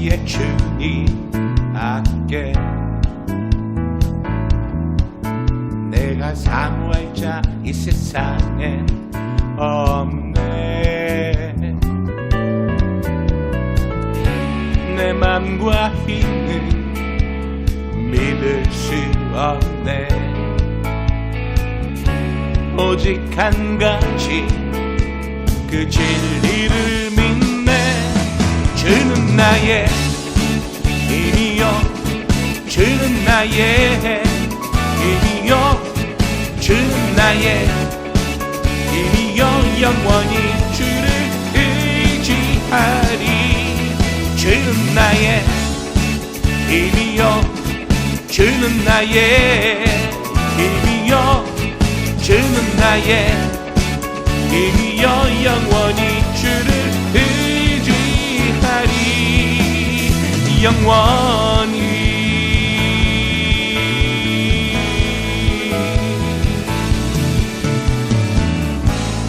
위해 주님 앞에 내가 사모할 자 이 세상에 없네. 내 맘과 힘은 믿을 수 없네. 오직 한 가지 그 진리를 믿네. 주는 나의 힘이요, 주는 나의 힘이요, 주는 나의 힘이요, 영원히 주를 의지하리. 주는 나의 힘이요, 주는 나의 힘이요, 주는 나의 힘이요, 영원히 주를 의지하리. 영원히.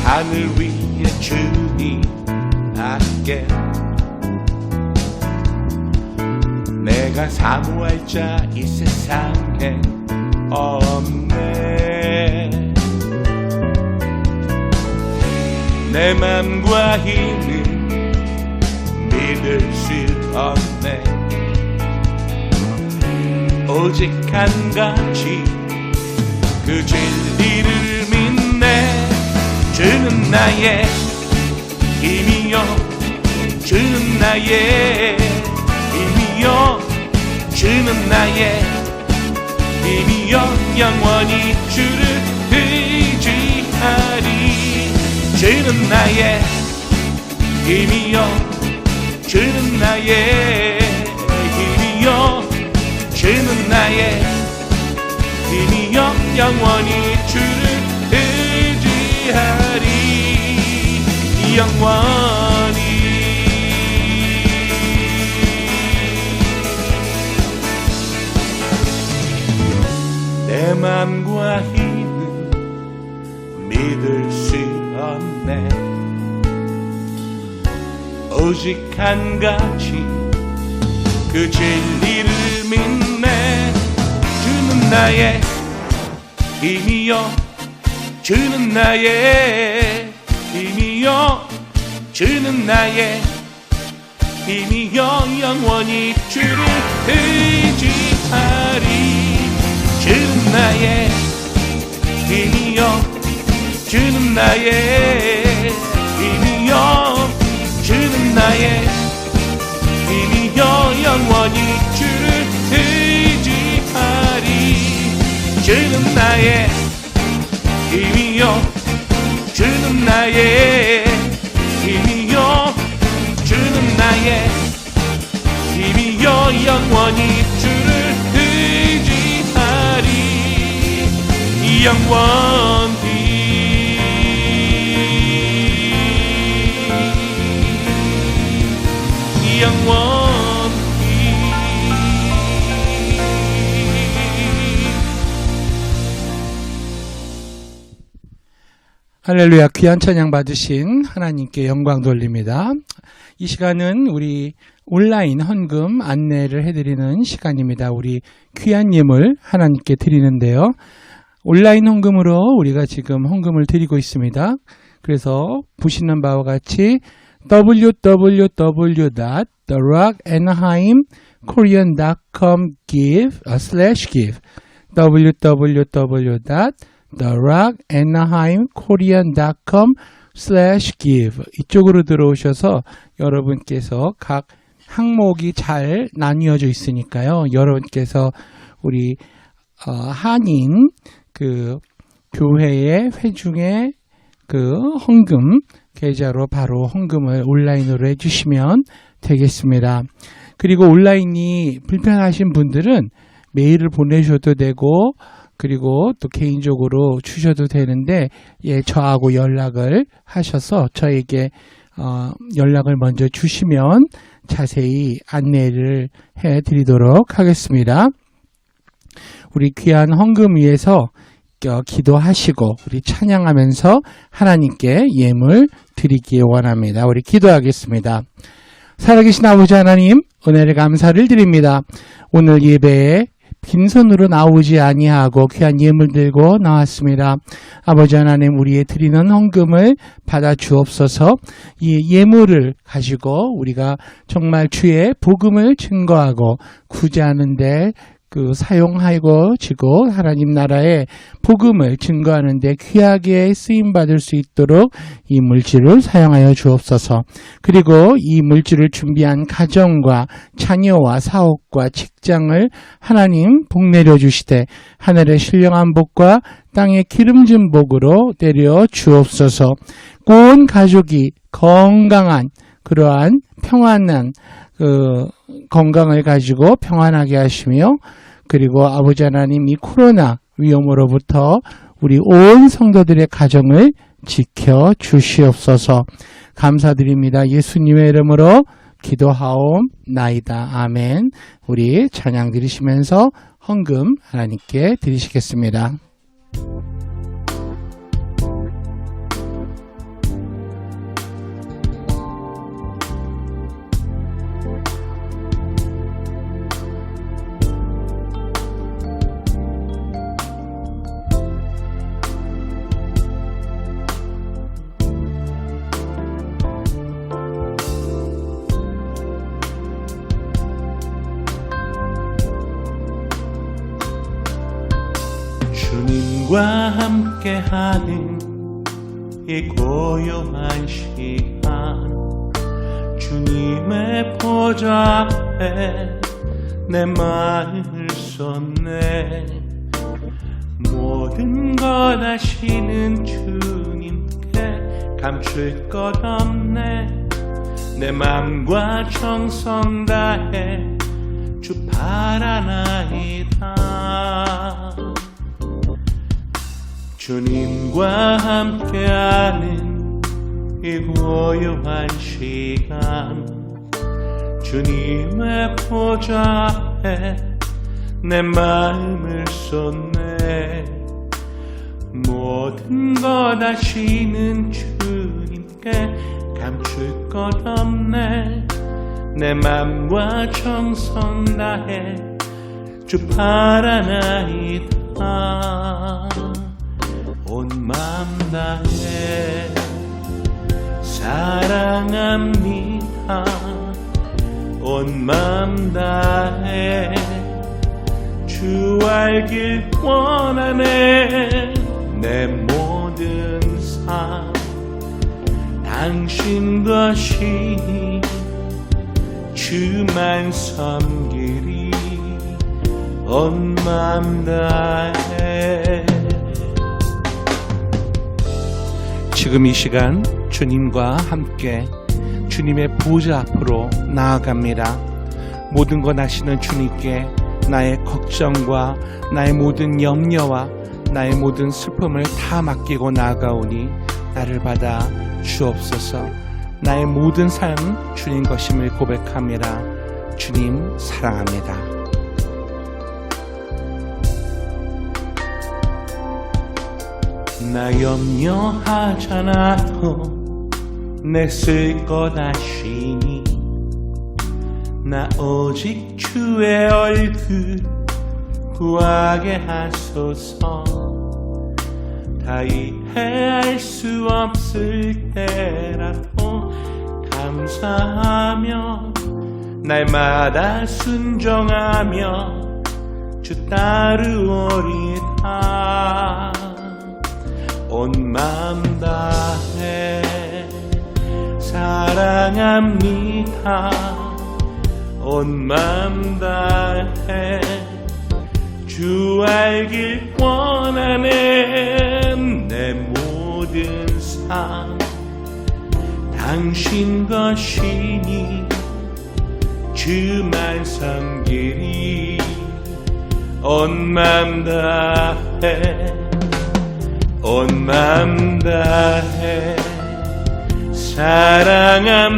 하늘 위에 주님 앞에 내가 사모할 자 이 세상에 없네. 내 맘과 힘은 믿을 수 없네. 오직 한 가지 그 진리를 믿네. 주는 나의 힘이요, 주는 나의 힘이요, 주는 나의 힘이요, 영원히 주를 의지하리. 주는 나의 힘이요, 주는 나의 힘이요, 주는 나의 힘이요, 영원히 주를 의지하리. 영원히. 내 맘과 힘은 믿을 수 없네. 오직 한 가지 그 진리를 믿네. 주는 나의 힘이요, 주는 나의 힘이요, 주는 나의 힘이요, 영원히 주를 의지하리. 주는 나의 힘이요, 주는 나의 힘이요, 주는 나의 힘이요, 영원히 주를 의지하리. 주는 나의 힘이요, 주는 나의 힘이요, 주는 나의 힘이요, 영원히 주를 의지하리. 영원히. 영원히. 할렐루야. 귀한 찬양 받으신 하나님께 영광 돌립니다. 이 시간은 우리 온라인 헌금 안내를 해드리는 시간입니다. 우리 귀한 예물 하나님께 드리는데요. 온라인 헌금으로 우리가 지금 헌금을 드리고 있습니다. 그래서 보시는 바와 같이 www.therockanaheimkorean.com/give www.therockanaheimkorean.com/give 이쪽으로 들어오셔서 여러분께서 각 항목이 잘 나뉘어져 있으니까요. 여러분께서 우리 한인 그 교회의 회중의 그 헌금 계좌로 바로 헌금을 온라인으로 해주시면 되겠습니다. 그리고 온라인이 불편하신 분들은 메일을 보내셔도 되고 그리고 또 개인적으로 주셔도 되는데 저하고 연락을 하셔서 저에게 연락을 먼저 주시면 자세히 안내를 해드리도록 하겠습니다. 우리 귀한 헌금 위해서 기도하시고 우리 찬양하면서 하나님께 예물 드리기 원합니다. 우리 기도하겠습니다. 살아계신 아버지 하나님, 은혜를 감사를 드립니다. 오늘 예배에 빈손으로 나오지 아니하고 귀한 예물 들고 나왔습니다. 아버지 하나님, 우리의 드리는 헌금을 받아 주옵소서. 이 예물을 가지고 우리가 정말 주의 복음을 증거하고 구제하는데 사용하고 지고 하나님 나라의 복음을 증거하는데 귀하게 쓰임받을 수 있도록 이 물질을 사용하여 주옵소서. 그리고 이 물질을 준비한 가정과 자녀와 사업과 직장을 하나님 복 내려 주시되 하늘의 신령한 복과 땅의 기름진 복으로 내려 주옵소서. 온 가족이 건강한 그러한 평안한 건강을 가지고 평안하게 하시며, 그리고 아버지 하나님, 이 코로나 위험으로부터 우리 온 성도들의 가정을 지켜 주시옵소서. 감사드립니다. 예수님의 이름으로 기도하옵나이다. 아멘. 우리 찬양 드리시면서 헌금 하나님께 드리시겠습니다. 주님과 함께하는 이 고요한 시간, 주님의 보좌 앞에 내 마음을 쏟네. 모든 것 아시는 주님께 감출 것 없네. 내 맘과 정성 다해 주 바라나이다. 주님과 함께하는 이 고요한 시간, 주님의 보좌에 내 마음을 쏟네. 모든 것 아시는 주님께 감출 것 없네. 내 맘과 정성 다해 주 바라나이다. 온 맘 다해 사랑합니다. 온 맘 다해 주 알길 원하네. 내 모든 삶 당신 것이니 주만 섬기리. 온 맘 다해. 지금 이 시간 주님과 함께 주님의 보좌 앞으로 나아갑니다. 모든 것 아시는 주님께 나의 걱정과 나의 모든 염려와 나의 모든 슬픔을 다 맡기고 나아가오니 나를 받아 주옵소서. 나의 모든 삶 주님 것임을 고백합니다. 주님 사랑합니다. 나 염려하잖아도 내 쓸 것 아시니 나 오직 주의 얼굴 구하게 하소서. 다 이해할 수 없을 때라도 감사하며 날마다 순종하며 주 따르오리다. 온 맘 다해 사랑합니다. 온 맘 다해 주 알길 원하네. 내 모든 삶 당신 것이니 주만 섬기리. 온 맘 다해 온 맘 다해 사랑합니다.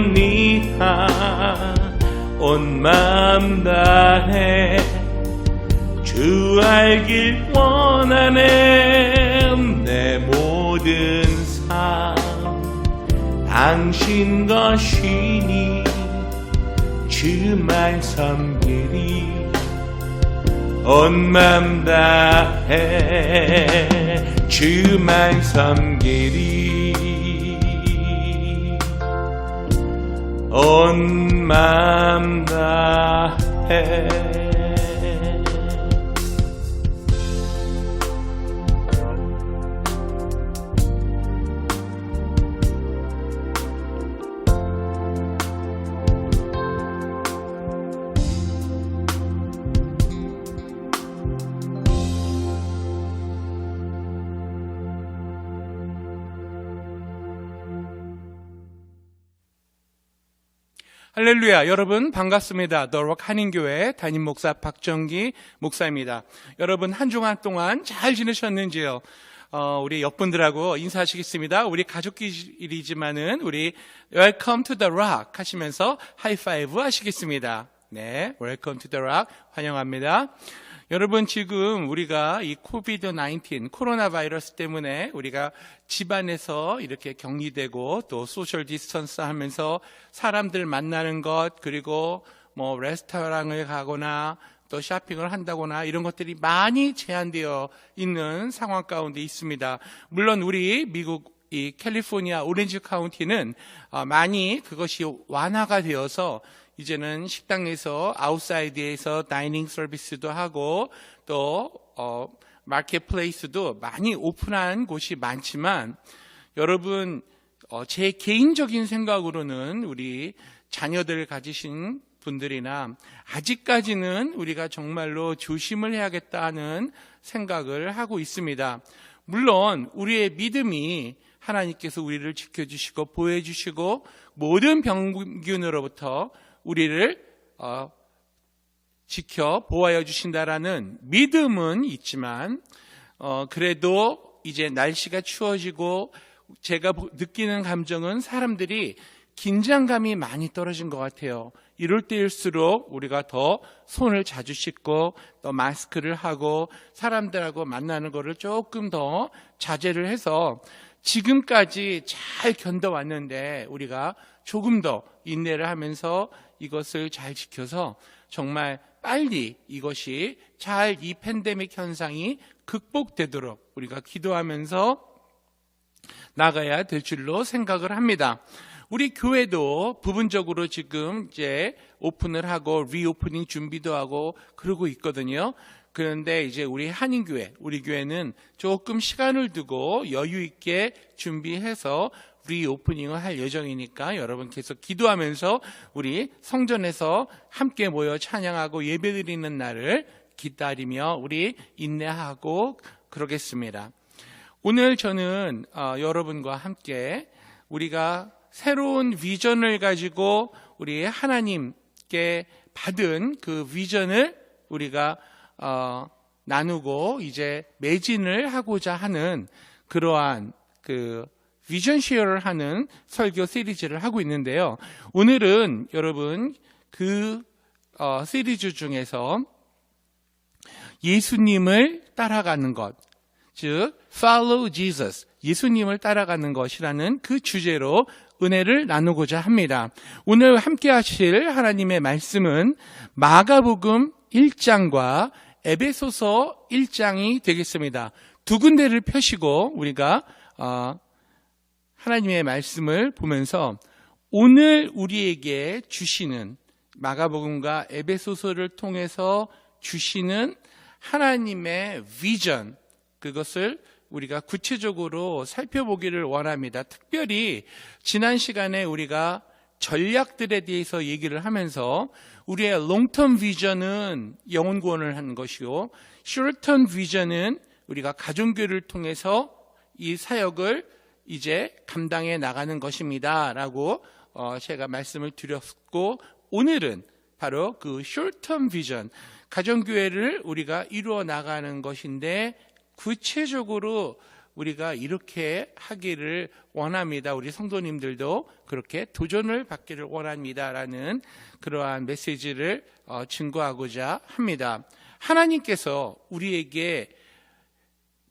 온 맘 다해 주 알길 원하네. 내 모든 삶 당신 것이니 주만 섬기리 온 맘 다해 주만 섬기리 온 맘 다해 할렐루야. 여러분 반갑습니다. 더록 한인교회 담임 목사 박정기 목사입니다. 여러분 한 주간 동안 잘 지내셨는지요? 우리 옆분들하고 인사하시겠습니다. 우리 가족끼리지만은 우리 Welcome to the Rock 하시면서 하이파이브 하시겠습니다. 네, Welcome to the Rock 환영합니다. 여러분 지금 우리가 이 코비드-19 코로나 바이러스 때문에 우리가 집안에서 이렇게 격리되고 또 소셜 디스턴스 하면서 사람들 만나는 것 그리고 뭐 레스토랑을 가거나 또 쇼핑을 한다거나 이런 것들이 많이 제한되어 있는 상황 가운데 있습니다. 물론 우리 미국 이 캘리포니아 오렌지 카운티는 많이 그것이 완화가 되어서 이제는 식당에서 아웃사이드에서 다이닝 서비스도 하고 또 마켓플레이스도 많이 오픈한 곳이 많지만 여러분 제 개인적인 생각으로는 우리 자녀들 가지신 분들이나 아직까지는 우리가 정말로 조심을 해야겠다는 생각을 하고 있습니다. 물론 우리의 믿음이 하나님께서 우리를 지켜주시고 보호해주시고 모든 병균으로부터 우리를 지켜 보호하여 주신다라는 믿음은 있지만 그래도 이제 날씨가 추워지고 제가 느끼는 감정은 사람들이 긴장감이 많이 떨어진 것 같아요. 이럴 때일수록 우리가 더 손을 자주 씻고 또 마스크를 하고 사람들하고 만나는 것을 조금 더 자제를 해서 지금까지 잘 견뎌왔는데 우리가 조금 더 인내를 하면서 이것을 잘 지켜서 정말 빨리 이것이 잘 이 팬데믹 현상이 극복되도록 우리가 기도하면서 나가야 될 줄로 생각을 합니다. 우리 교회도 부분적으로 지금 이제 오픈을 하고 리오프닝 준비도 하고 그러고 있거든요. 그런데 이제 우리 한인교회, 우리 교회는 조금 시간을 두고 여유 있게 준비해서 리오프닝을 할 예정이니까 여러분 계속 기도하면서 우리 성전에서 함께 모여 찬양하고 예배드리는 날을 기다리며 우리 인내하고 그러겠습니다. 오늘 저는 여러분과 함께 우리가 새로운 비전을 가지고 우리 하나님께 받은 그 비전을 우리가 나누고 이제 매진을 하고자 하는 그러한 그 비전 쉐어를 하는 설교 시리즈를 하고 있는데요. 오늘은 여러분 그 시리즈 중에서 예수님을 따라가는 것, 즉 Follow Jesus, 예수님을 따라가는 것이라는 그 주제로 은혜를 나누고자 합니다. 오늘 함께 하실 하나님의 말씀은 마가복음 1장과 에베소서 1장이 되겠습니다. 두 군데를 펴시고 우리가 하나님의 말씀을 보면서 오늘 우리에게 주시는 마가복음과 에베소서를 통해서 주시는 하나님의 비전, 그것을 우리가 구체적으로 살펴보기를 원합니다. 특별히 지난 시간에 우리가 전략들에 대해서 얘기를 하면서 우리의 롱텀 비전은 영혼 구원을 하는 것이고 숏텀 비전은 우리가 가정교회를 통해서 이 사역을 이제 감당해 나가는 것입니다 라고 제가 말씀을 드렸고, 오늘은 바로 그 숏텀 비전, 가정교회를 우리가 이루어 나가는 것인데 구체적으로 우리가 이렇게 하기를 원합니다. 우리 성도님들도 그렇게 도전을 받기를 원합니다라는 그러한 메시지를 증거하고자 합니다. 하나님께서 우리에게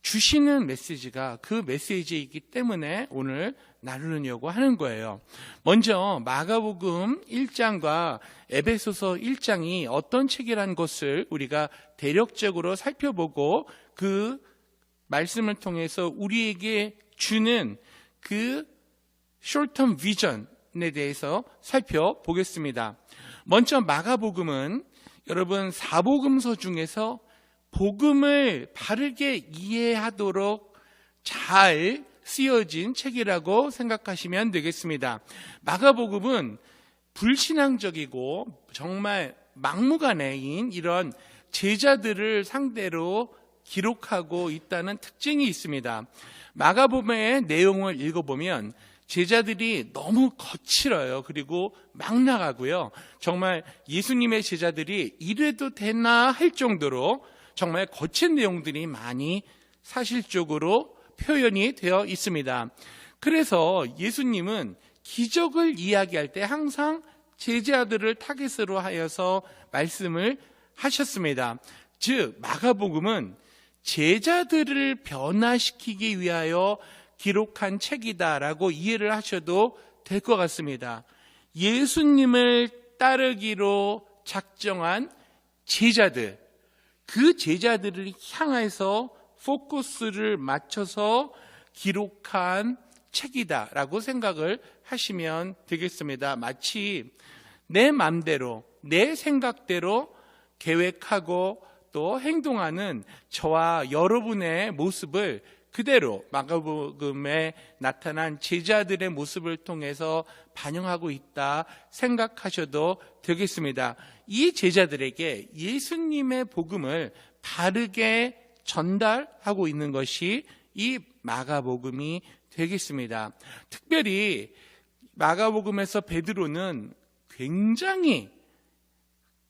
주시는 메시지가 그 메시지이기 때문에 오늘 나누려고 하는 거예요. 먼저 마가복음 1장과 에베소서 1장이 어떤 책이라는 것을 우리가 대략적으로 살펴보고 그 말씀을 통해서 우리에게 주는 그 short-term vision에 대해서 살펴보겠습니다. 먼저 마가복음은 여러분 사복음서 중에서 복음을 바르게 이해하도록 잘 쓰여진 책이라고 생각하시면 되겠습니다. 마가복음은 불신앙적이고 정말 막무가내인 이런 제자들을 상대로 기록하고 있다는 특징이 있습니다. 마가복음의 내용을 읽어보면 제자들이 너무 거칠어요. 그리고 막 나가고요. 정말 예수님의 제자들이 이래도 되나 할 정도로 정말 거친 내용들이 많이 사실적으로 표현이 되어 있습니다. 그래서 예수님은 기적을 이야기할 때 항상 제자들을 타깃으로 하여서 말씀을 하셨습니다. 즉 마가복음은 제자들을 변화시키기 위하여 기록한 책이다라고 이해를 하셔도 될 것 같습니다. 예수님을 따르기로 작정한 제자들, 그 제자들을 향해서 포커스를 맞춰서 기록한 책이다라고 생각을 하시면 되겠습니다. 마치 내 마음대로, 내 생각대로 계획하고 또 행동하는 저와 여러분의 모습을 그대로 마가복음에 나타난 제자들의 모습을 통해서 반영하고 있다 생각하셔도 되겠습니다. 이 제자들에게 예수님의 복음을 바르게 전달하고 있는 것이 이 마가복음이 되겠습니다. 특별히 마가복음에서 베드로는 굉장히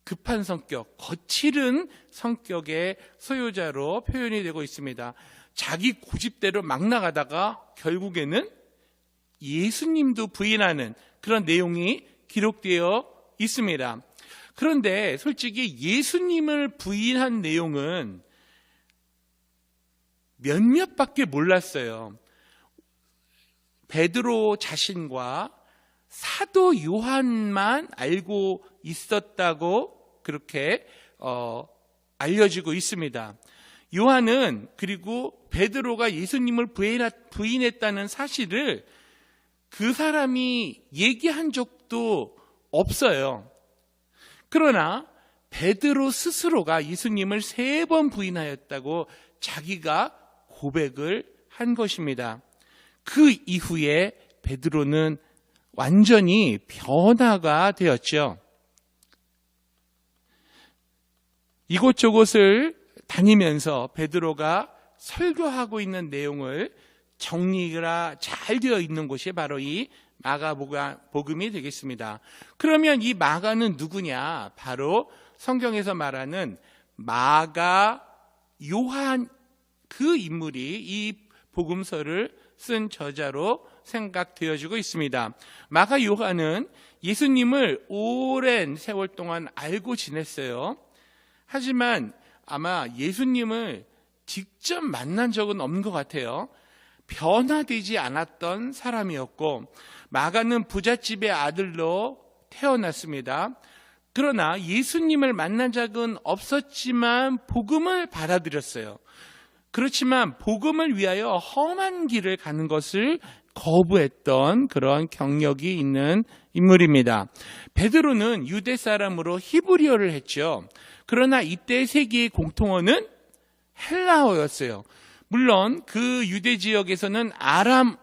급한 성격, 거칠은 성격의 소유자로 표현이 되고 있습니다. 자기 고집대로 막 나가다가 결국에는 예수님도 부인하는 그런 내용이 기록되어 있습니다. 그런데 솔직히 예수님을 부인한 내용은 몇몇밖에 몰랐어요. 베드로 자신과 사도 요한만 알고 있었다고 그렇게 알려지고 있습니다. 요한은 그리고 베드로가 예수님을 부인했다는 사실을 그 사람이 얘기한 적도 없어요. 그러나 베드로 스스로가 예수님을 3번 부인하였다고 자기가 고백을 한 것입니다. 그 이후에 베드로는 완전히 변화가 되었죠. 이곳저곳을 다니면서 베드로가 설교하고 있는 내용을 정리가 잘 되어 있는 곳이 바로 이 마가복음이 되겠습니다. 그러면 이 마가는 누구냐? 바로 성경에서 말하는 마가 요한 그 인물이 이 복음서를 쓴 저자로 생각되어지고 있습니다. 마가 요한은 예수님을 오랜 세월 동안 알고 지냈어요. 하지만 아마 예수님을 직접 만난 적은 없는 것 같아요. 변화되지 않았던 사람이었고 마가는 부잣집의 아들로 태어났습니다. 그러나 예수님을 만난 적은 없었지만 복음을 받아들였어요. 그렇지만 복음을 위하여 험한 길을 가는 것을 거부했던 그런 경력이 있는 인물입니다. 베드로는 유대 사람으로 히브리어를 했죠. 그러나 이때 세계의 공통어는 헬라어였어요. 물론 그 유대 지역에서는 아람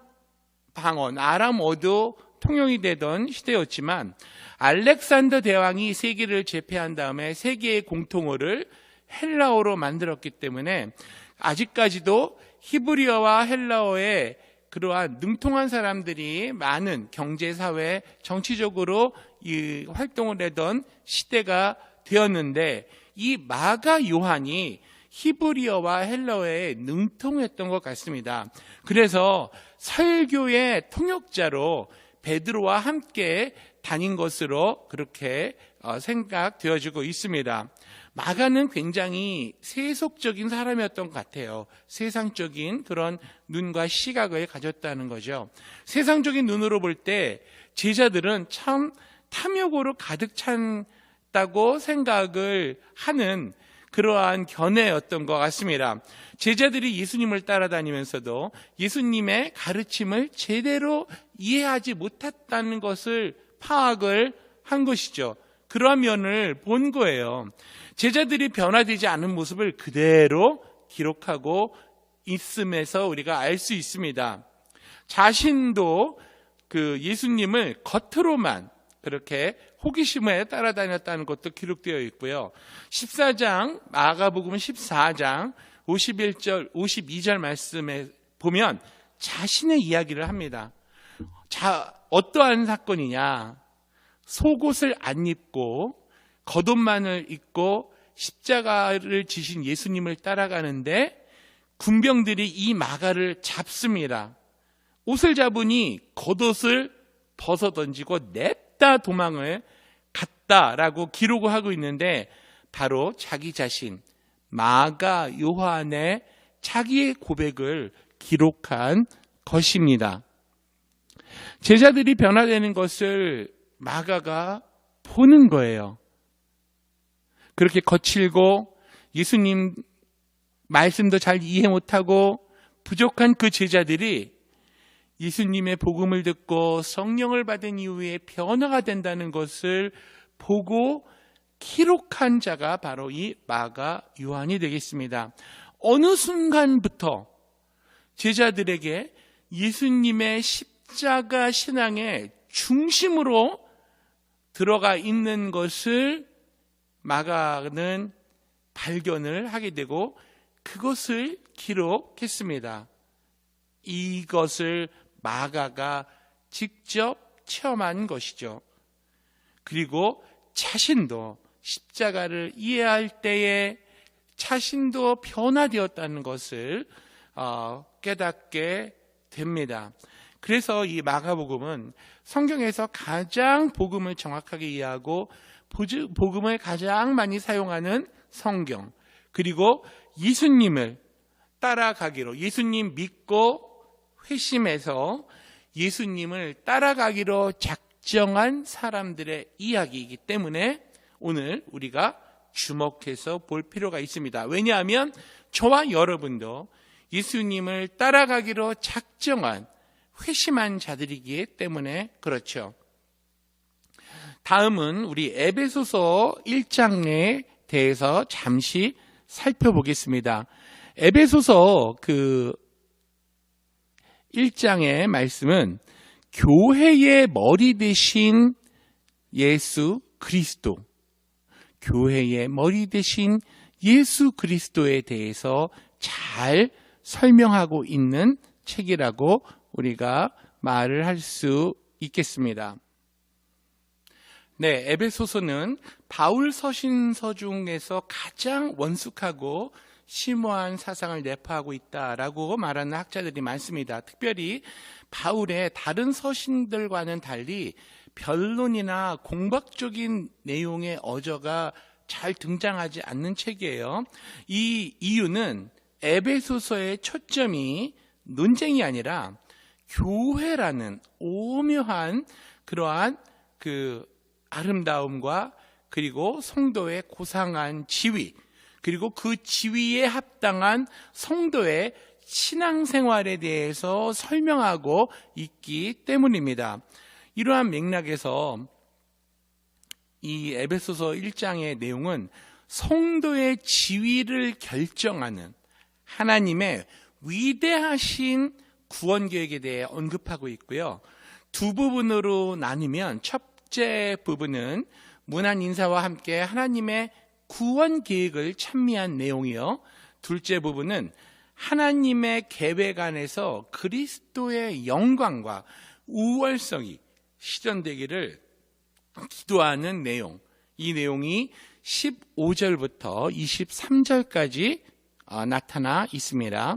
방언, 아람어도 통용이 되던 시대였지만 알렉산더 대왕이 세계를 제패한 다음에 세계의 공통어를 헬라어로 만들었기 때문에 아직까지도 히브리어와 헬라어에 그러한 능통한 사람들이 많은 경제, 사회, 정치적으로 이 활동을 하던 시대가 되었는데 이 마가 요한이 히브리어와 헬라어에 능통했던 것 같습니다. 그래서 설교의 통역자로 베드로와 함께 다닌 것으로 그렇게 생각되어지고 있습니다. 마가는 굉장히 세속적인 사람이었던 것 같아요. 세상적인 그런 눈과 시각을 가졌다는 거죠. 세상적인 눈으로 볼 때 제자들은 참 탐욕으로 가득 찼다고 생각을 하는 그러한 견해였던 것 같습니다. 제자들이 예수님을 따라다니면서도 예수님의 가르침을 제대로 이해하지 못했다는 것을 파악을 한 것이죠. 그러한 면을 본 거예요. 제자들이 변화되지 않은 모습을 그대로 기록하고 있음에서 우리가 알 수 있습니다. 자신도 그 예수님을 겉으로만 그렇게 호기심에 따라다녔다는 것도 기록되어 있고요. 14장, 마가복음 14장 51절, 52절 말씀에 보면 자신의 이야기를 합니다. 어떠한 사건이냐? 속옷을 안 입고 겉옷만을 입고 십자가를 지신 예수님을 따라가는데 군병들이 이 마가를 잡습니다. 옷을 잡으니 겉옷을 벗어던지고 냅다 도망을 갔다라고 기록을 하고 있는데 바로 자기 자신 마가 요한의 자기의 고백을 기록한 것입니다. 제자들이 변화되는 것을 마가가 보는 거예요. 그렇게 거칠고 예수님 말씀도 잘 이해 못하고 부족한 그 제자들이 예수님의 복음을 듣고 성령을 받은 이후에 변화가 된다는 것을 보고 기록한 자가 바로 이 마가 요한이 되겠습니다. 어느 순간부터 제자들에게 예수님의 십자가 신앙의 중심으로 들어가 있는 것을 마가는 발견을 하게 되고 그것을 기록했습니다. 이것을 마가가 직접 체험한 것이죠. 그리고 자신도 십자가를 이해할 때에 자신도 변화되었다는 것을 깨닫게 됩니다. 그래서 이 마가복음은 성경에서 가장 복음을 정확하게 이해하고 복음을 가장 많이 사용하는 성경, 그리고 예수님을 따라가기로, 예수님 믿고 회심해서 예수님을 따라가기로 작정한 사람들의 이야기이기 때문에 오늘 우리가 주목해서 볼 필요가 있습니다. 왜냐하면 저와 여러분도 예수님을 따라가기로 작정한 회심한 자들이기 때문에 그렇죠. 다음은 우리 에베소서 1장에 대해서 잠시 살펴보겠습니다. 에베소서 그 1장의 말씀은 교회의 머리 되신 예수 그리스도, 교회의 머리 되신 예수 그리스도에 대해서 잘 설명하고 있는 책이라고 우리가 말을 할 수 있겠습니다. 네, 에베소서는 바울 서신서 중에서 가장 원숙하고 심오한 사상을 내포하고 있다라고 말하는 학자들이 많습니다. 특별히 바울의 다른 서신들과는 달리 변론이나 공박적인 내용의 어조가 잘 등장하지 않는 책이에요. 이 이유는 에베소서의 초점이 논쟁이 아니라 교회라는 오묘한 그러한 그 아름다움과 그리고 성도의 고상한 지위, 그리고 그 지위에 합당한 성도의 신앙생활에 대해서 설명하고 있기 때문입니다. 이러한 맥락에서 이 에베소서 1장의 내용은 성도의 지위를 결정하는 하나님의 위대하신 구원 계획에 대해 언급하고 있고요. 두 부분으로 나누면 첫째 부분은 문안 인사와 함께 하나님의 구원 계획을 찬미한 내용이요. 둘째 부분은 하나님의 계획 안에서 그리스도의 영광과 우월성이 실현되기를 기도하는 내용. 이 내용이 15절부터 23절까지 나타나 있습니다.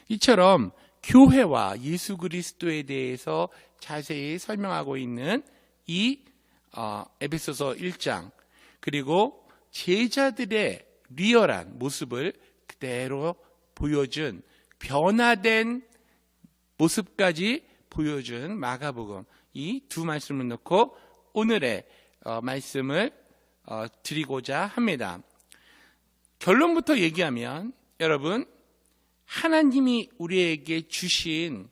이처럼 교회와 예수 그리스도에 대해서 자세히 설명하고 있는 이 에베소서 1장, 그리고 제자들의 리얼한 모습을 그대로 보여준, 변화된 모습까지 보여준 마가복음, 이 두 말씀을 놓고 오늘의 말씀을 드리고자 합니다. 결론부터 얘기하면, 여러분, 하나님이 우리에게 주신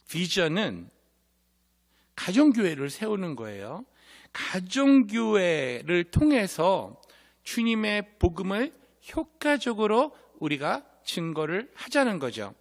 비전은 가정교회를 세우는 거예요. 가정교회를 통해서 주님의 복음을 효과적으로 우리가 증거를 하자는 거죠.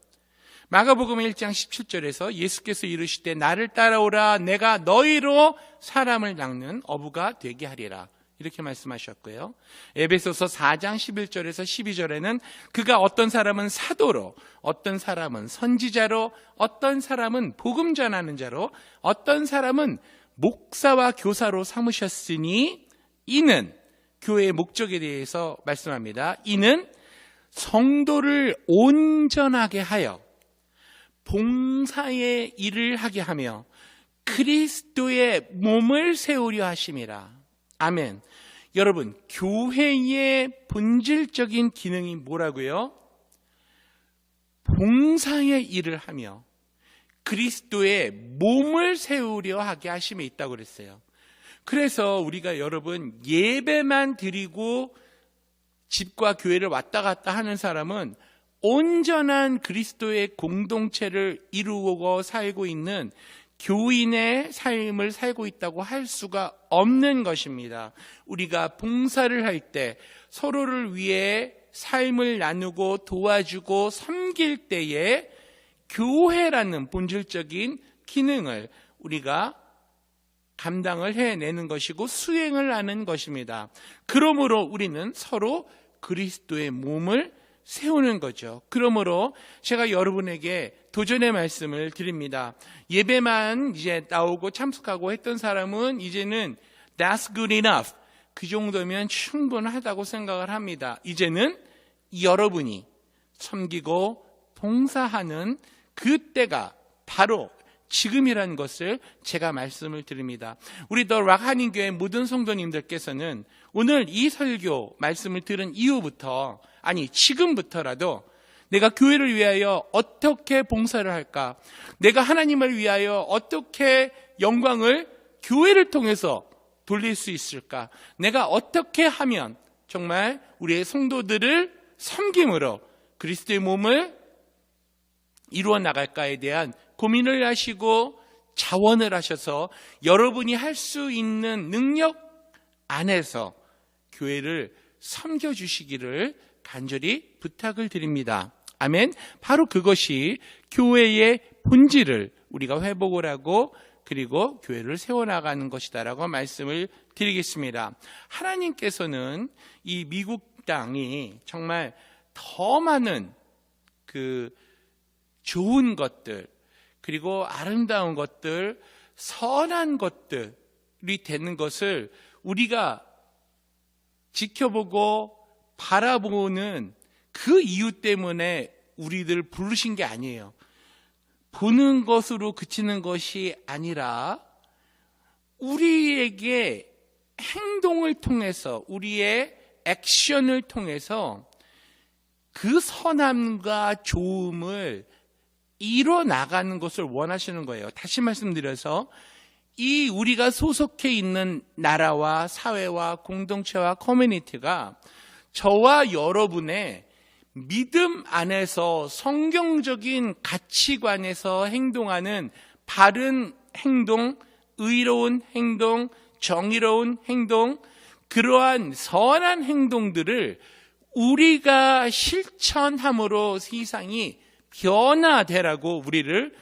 마가복음 1장 17절에서 예수께서 이르시되 나를 따라오라, 내가 너희로 사람을 낚는 어부가 되게 하리라, 이렇게 말씀하셨고요. 에베소서 4장 11절에서 12절에는 그가 어떤 사람은 사도로, 어떤 사람은 선지자로, 어떤 사람은 복음 전하는 자로, 어떤 사람은 목사와 교사로 삼으셨으니 이는, 교회의 목적에 대해서 말씀합니다. 이는 성도를 온전하게 하여 봉사의 일을 하게 하며 그리스도의 몸을 세우려 하심이라. 아멘. 여러분, 교회의 본질적인 기능이 뭐라고요? 봉사의 일을 하며 그리스도의 몸을 세우려 하게 하심에 있다고 그랬어요. 그래서 우리가 여러분, 예배만 드리고 집과 교회를 왔다 갔다 하는 사람은 온전한 그리스도의 공동체를 이루고 살고 있는 교인의 삶을 살고 있다고 할 수가 없는 것입니다. 우리가 봉사를 할 때, 서로를 위해 삶을 나누고 도와주고 섬길 때에 교회라는 본질적인 기능을 우리가 감당을 해내는 것이고 수행을 하는 것입니다. 그러므로 우리는 서로 그리스도의 몸을 세우는 거죠. 그러므로 제가 여러분에게 도전의 말씀을 드립니다. 예배만 이제 나오고 참석하고 했던 사람은 이제는 that's good enough, 그 정도면 충분하다고 생각을 합니다. 이제는 여러분이 섬기고 봉사하는 그때가 바로 지금이라는 것을 제가 말씀을 드립니다. 우리 더 락 한인교회 모든 성도님들께서는 오늘 이 설교 말씀을 들은 이후부터, 아니 지금부터라도 내가 교회를 위하여 어떻게 봉사를 할까, 내가 하나님을 위하여 어떻게 영광을 교회를 통해서 돌릴 수 있을까, 내가 어떻게 하면 정말 우리의 성도들을 섬김으로 그리스도의 몸을 이루어 나갈까에 대한 고민을 하시고 자원을 하셔서 여러분이 할 수 있는 능력 안에서 교회를 섬겨주시기를 간절히 부탁을 드립니다. 아멘. 바로 그것이 교회의 본질을 우리가 회복을 하고 그리고 교회를 세워나가는 것이다라고 말씀을 드리겠습니다. 하나님께서는 이 미국 땅이 정말 더 많은 그 좋은 것들, 그리고 아름다운 것들, 선한 것들이 되는 것을 우리가 지켜보고 바라보는 그 이유 때문에 우리들 부르신 게 아니에요. 보는 것으로 그치는 것이 아니라 우리에게 행동을 통해서, 우리의 액션을 통해서 그 선함과 좋음을 이뤄 나가는 것을 원하시는 거예요. 다시 말씀드려서 이 우리가 소속해 있는 나라와 사회와 공동체와 커뮤니티가 저와 여러분의 믿음 안에서 성경적인 가치관에서 행동하는 바른 행동, 의로운 행동, 정의로운 행동, 그러한 선한 행동들을 우리가 실천함으로 세상이 변화되라고 우리를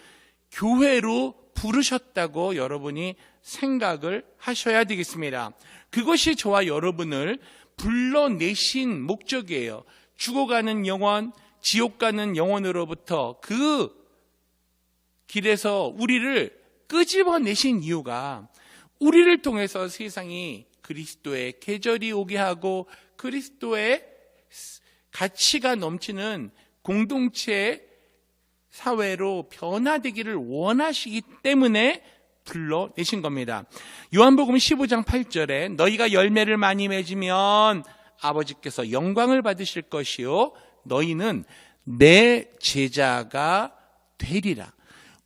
교회로 부르셨다고 여러분이 생각을 하셔야 되겠습니다. 그것이 저와 여러분을 불러내신 목적이에요. 죽어가는 영혼, 지옥 가는 영혼으로부터 그 길에서 우리를 끄집어내신 이유가 우리를 통해서 세상이 그리스도의 계절이 오게 하고 그리스도의 가치가 넘치는 공동체 사회로 변화되기를 원하시기 때문에 불러내신 겁니다. 요한복음 15장 8절에 너희가 열매를 많이 맺으면 아버지께서 영광을 받으실 것이요 너희는 내 제자가 되리라.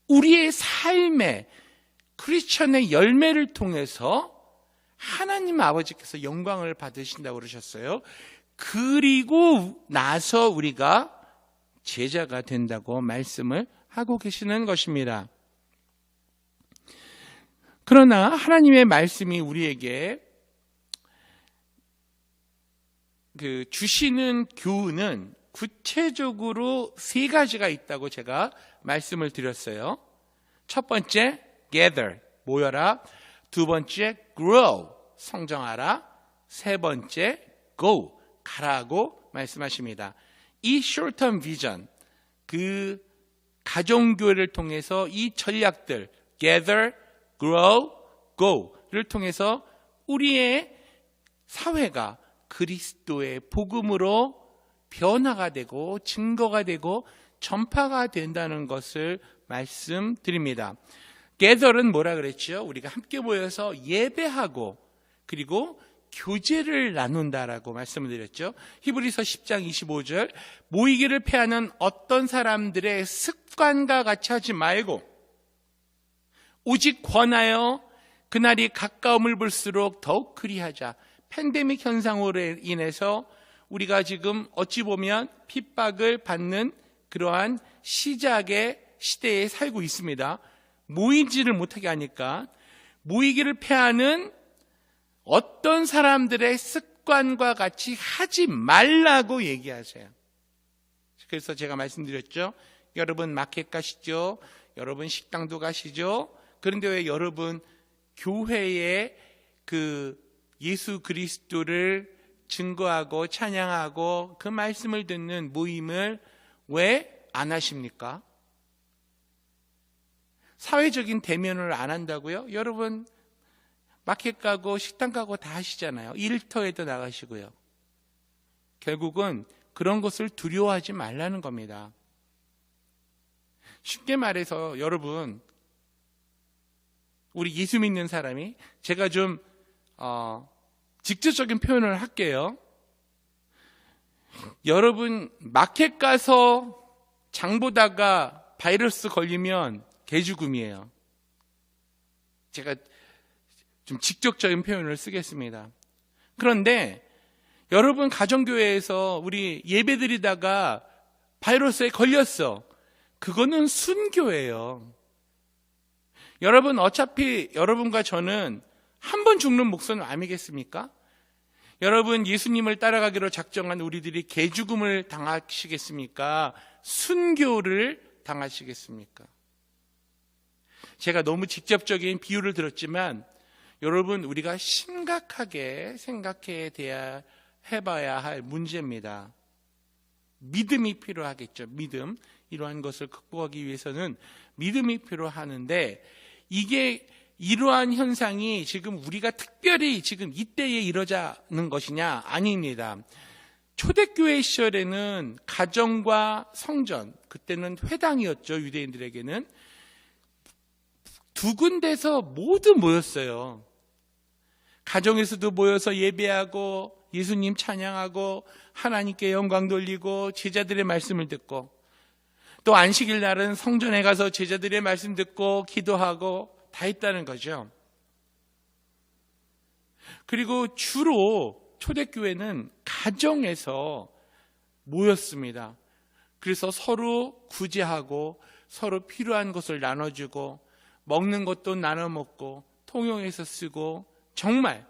우리의 삶의 크리스천의 열매를 통해서 하나님 아버지께서 영광을 받으신다고 그러셨어요. 그리고 나서 우리가 제자가 된다고 말씀을 하고 계시는 것입니다. 그러나 하나님의 말씀이 우리에게 주시는 교훈은 구체적으로 세 가지가 있다고 제가 말씀을 드렸어요. 첫 번째, gather, 모여라. 두 번째, grow, 성장하라. 세 번째, go, 가라고 말씀하십니다. 이 short-term vision, 그 가정교회를 통해서 이 전략들, gather, grow, go를 통해서 우리의 사회가 그리스도의 복음으로 변화가 되고 증거가 되고 전파가 된다는 것을 말씀드립니다. gather는 뭐라 그랬죠? 우리가 함께 모여서 예배하고 그리고 교제를 나눈다라고 말씀을 드렸죠. 히브리서 10장 25절 모이기를 패하는 어떤 사람들의 습관과 같이 하지 말고 오직 권하여 그날이 가까움을 볼수록 더욱 그리하자. 팬데믹 현상으로 인해서 우리가 지금 어찌 보면 핍박을 받는 그러한 시작의 시대에 살고 있습니다. 모이지를 못하게 하니까 모이기를 패하는 어떤 사람들의 습관과 같이 하지 말라고 얘기하세요. 그래서 제가 말씀드렸죠. 여러분 마켓 가시죠. 여러분 식당도 가시죠. 그런데 왜 여러분 교회에 그 예수 그리스도를 증거하고 찬양하고 그 말씀을 듣는 모임을 왜 안 하십니까? 사회적인 대면을 안 한다고요? 여러분 마켓 가고 식당 가고 다 하시잖아요. 일터에도 나가시고요. 결국은 그런 것을 두려워하지 말라는 겁니다. 쉽게 말해서 여러분 우리 예수 믿는 사람이 제가 좀 직접적인 표현을 할게요. 여러분 마켓 가서 장 보다가 바이러스 걸리면 개죽음이에요. 제가 좀 직접적인 표현을 쓰겠습니다. 그런데 여러분 가정교회에서 우리 예배드리다가 바이러스에 걸렸어. 그거는 순교예요. 여러분 어차피 여러분과 저는 한 번 죽는 목숨은 아니겠습니까? 여러분 예수님을 따라가기로 작정한 우리들이 개죽음을 당하시겠습니까? 순교를 당하시겠습니까? 제가 너무 직접적인 비유를 들었지만 여러분 우리가 심각하게 해봐야 할 문제입니다. 믿음이 필요하겠죠. 믿음. 이러한 것을 극복하기 위해서는 믿음이 필요하는데 이게 이러한 현상이 지금 우리가 특별히 지금 이때에 이러자는 것이냐? 아닙니다. 초대교회 시절에는 가정과 성전, 그때는 회당이었죠. 유대인들에게는. 두 군데서 모두 모였어요. 가정에서도 모여서 예배하고 예수님 찬양하고 하나님께 영광 돌리고 제자들의 말씀을 듣고 또 안식일 날은 성전에 가서 제자들의 말씀 듣고 기도하고 다 했다는 거죠. 그리고 주로 초대교회는 가정에서 모였습니다. 그래서 서로 구제하고 서로 필요한 것을 나눠주고 먹는 것도 나눠 먹고 통용해서 쓰고 정말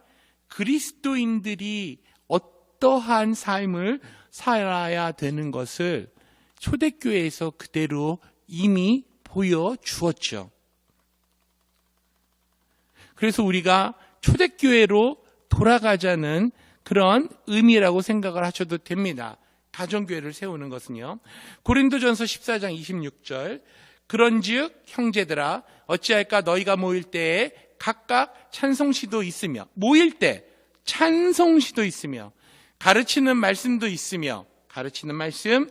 그리스도인들이 어떠한 삶을 살아야 되는 것을 초대교회에서 그대로 이미 보여주었죠. 그래서 우리가 초대교회로 돌아가자는 그런 의미라고 생각을 하셔도 됩니다. 가정교회를 세우는 것은요. 고린도전서 14장 26절 그런즉 형제들아 어찌할까 너희가 모일 때에 각각 찬송시도 있으며 모일 때 찬송시도 있으며 가르치는 말씀도 있으며 가르치는 말씀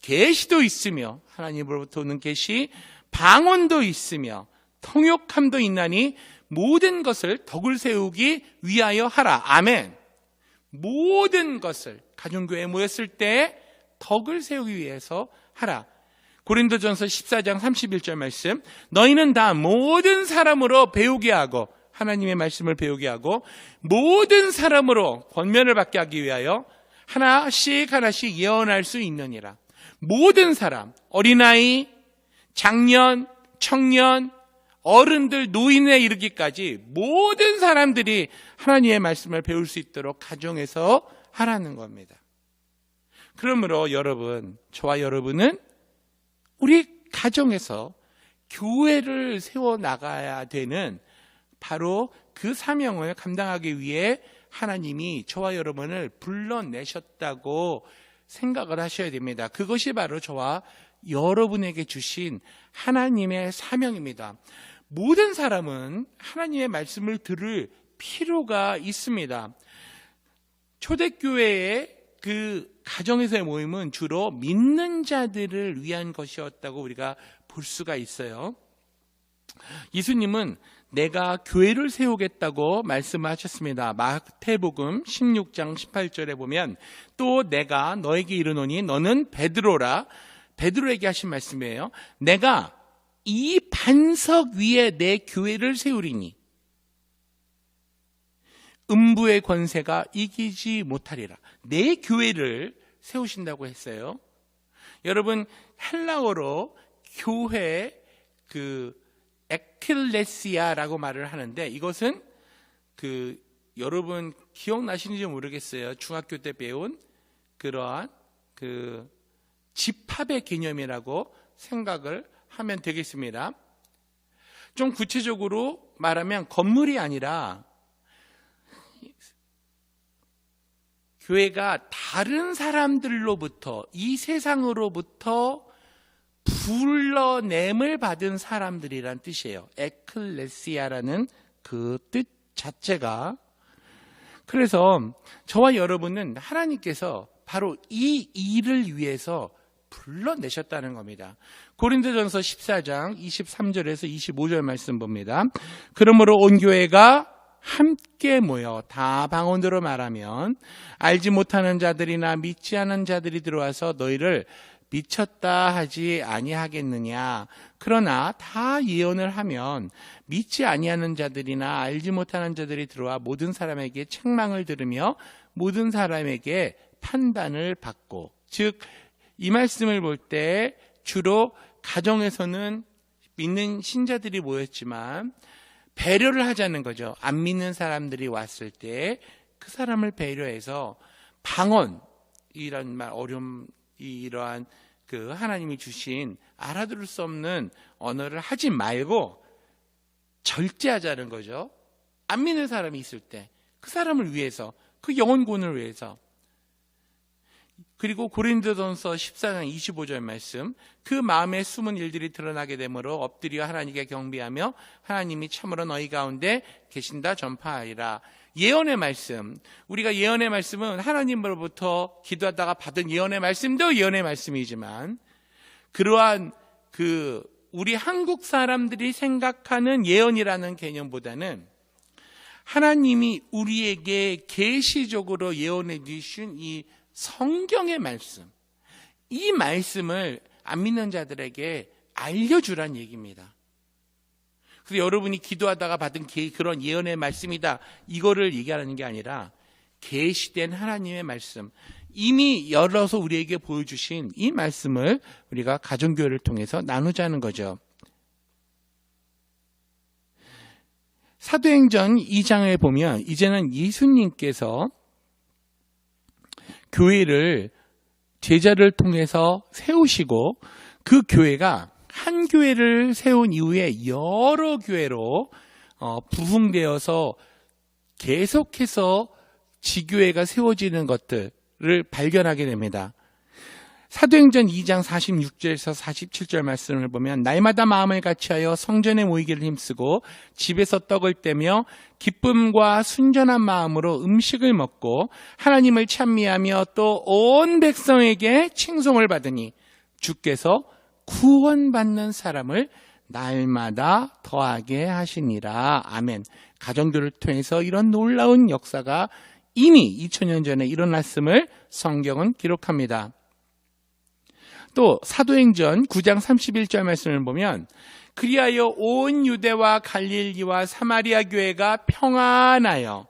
계시도 있으며 하나님으로부터 오는 계시, 방언도 있으며 통역함도 있나니 모든 것을 덕을 세우기 위하여 하라. 아멘. 모든 것을 가정교회에 모였을 때 덕을 세우기 위해서 하라. 고린도전서 14장 31절 말씀, 너희는 다 모든 사람으로 배우게 하고, 하나님의 말씀을 배우게 하고 모든 사람으로 권면을 받게 하기 위하여 하나씩 예언할 수 있느니라. 모든 사람, 어린아이, 장년, 청년, 어른들, 노인에 이르기까지 모든 사람들이 하나님의 말씀을 배울 수 있도록 가정에서 하라는 겁니다. 그러므로 여러분, 저와 여러분은 우리 가정에서 교회를 세워나가야 되는 바로 그 사명을 감당하기 위해 하나님이 저와 여러분을 불러내셨다고 생각을 하셔야 됩니다. 그것이 바로 저와 여러분에게 주신 하나님의 사명입니다. 모든 사람은 하나님의 말씀을 들을 필요가 있습니다. 초대교회의 그 가정에서의 모임은 주로 믿는 자들을 위한 것이었다고 우리가 볼 수가 있어요. 예수님은 내가 교회를 세우겠다고 말씀하셨습니다. 마태복음 16장 18절에 보면 또 내가 너에게 이르노니 너는 베드로라. 베드로에게 하신 말씀이에요. 내가 이 반석 위에 내 교회를 세우리니 음부의 권세가 이기지 못하리라. 내 교회를 세우신다고 했어요. 여러분, 헬라어로 교회 에클레시아라고 말을 하는데, 이것은 여러분 기억나시는지 모르겠어요. 중학교 때 배운 그러한 집합의 개념이라고 생각을 하면 되겠습니다. 좀 구체적으로 말하면 건물이 아니라 교회가 다른 사람들로부터, 이 세상으로부터 불러냄을 받은 사람들이란 뜻이에요. 에클레시아라는 그 뜻 자체가. 그래서 저와 여러분은 하나님께서 바로 이 일을 위해서 불러내셨다는 겁니다. 고린도전서 14장 23절에서 25절 말씀 봅니다. 그러므로 온 교회가 함께 모여 다 방언으로 말하면 알지 못하는 자들이나 믿지 않은 자들이 들어와서 너희를 미쳤다 하지 아니하겠느냐. 그러나 다 예언을 하면 믿지 아니하는 자들이나 알지 못하는 자들이 들어와 모든 사람에게 책망을 들으며 모든 사람에게 판단을 받고, 즉 이 말씀을 볼 때 주로 가정에서는 믿는 신자들이 모였지만 배려를 하자는 거죠. 안 믿는 사람들이 왔을 때 그 사람을 배려해서 방언, 이런 말, 어려움, 이러한 하나님이 주신 알아들을 수 없는 언어를 하지 말고 절제하자는 거죠. 안 믿는 사람이 있을 때 그 사람을 위해서, 그 영혼구원을 위해서. 그리고 고린도전서 14장 25절 말씀, 그 마음에 숨은 일들이 드러나게 되므로 엎드려 하나님께 경배하며 하나님이 참으로 너희 가운데 계신다 전파하리라. 예언의 말씀, 우리가 예언의 말씀은 하나님으로부터 기도하다가 받은 예언의 말씀도 예언의 말씀이지만, 그러한 우리 한국 사람들이 생각하는 예언이라는 개념보다는 하나님이 우리에게 계시적으로 예언해 주신 이 성경의 말씀, 이 말씀을 안 믿는 자들에게 알려주란 얘기입니다. 그래서 여러분이 기도하다가 받은 그런 예언의 말씀이다, 이거를 얘기하는 게 아니라 계시된 하나님의 말씀, 이미 열어서 우리에게 보여주신 이 말씀을 우리가 가정교회를 통해서 나누자는 거죠. 사도행전 2장을 보면 이제는 예수님께서 교회를 제자를 통해서 세우시고, 그 교회가 한 교회를 세운 이후에 여러 교회로 부흥되어서 계속해서 지교회가 세워지는 것들을 발견하게 됩니다. 사도행전 2장 46절에서 47절 말씀을 보면 날마다 마음을 같이하여 성전에 모이기를 힘쓰고 집에서 떡을 떼며 기쁨과 순전한 마음으로 음식을 먹고 하나님을 찬미하며 또 온 백성에게 칭송을 받으니, 주께서 구원받는 사람을 날마다 더하게 하시니라. 아멘. 가정들을 통해서 이런 놀라운 역사가 이미 2000년 전에 일어났음을 성경은 기록합니다. 또 사도행전 9장 31절 말씀을 보면 그리하여 온 유대와 갈릴리와 사마리아 교회가 평안하여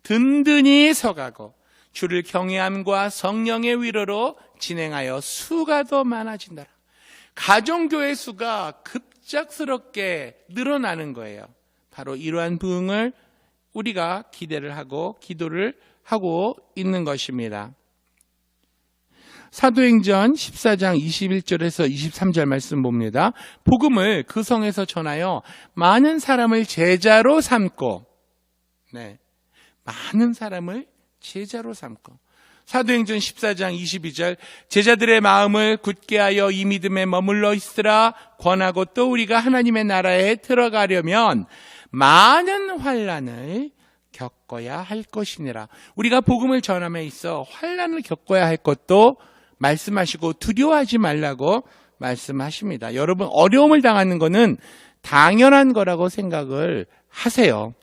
든든히 서가고 주를 경외함과 성령의 위로로 진행하여 수가 더 많아진다. 가정교회 수가 급작스럽게 늘어나는 거예요. 바로 이러한 부흥을 우리가 기대를 하고 기도를 하고 있는 것입니다. 사도행전 14장 21절에서 23절 말씀 봅니다. 복음을 그 성에서 전하여 많은 사람을 제자로 삼고, 많은 사람을 제자로 삼고. 사도행전 14장 22절 제자들의 마음을 굳게 하여 이 믿음에 머물러 있으라 권하고 또 우리가 하나님의 나라에 들어가려면 많은 환난을 겪어야 할 것이니라. 우리가 복음을 전함에 있어 환난을 겪어야 할 것도 말씀하시고 두려워하지 말라고 말씀하십니다. 여러분, 어려움을 당하는 것은 당연한 거라고 생각을 하세요.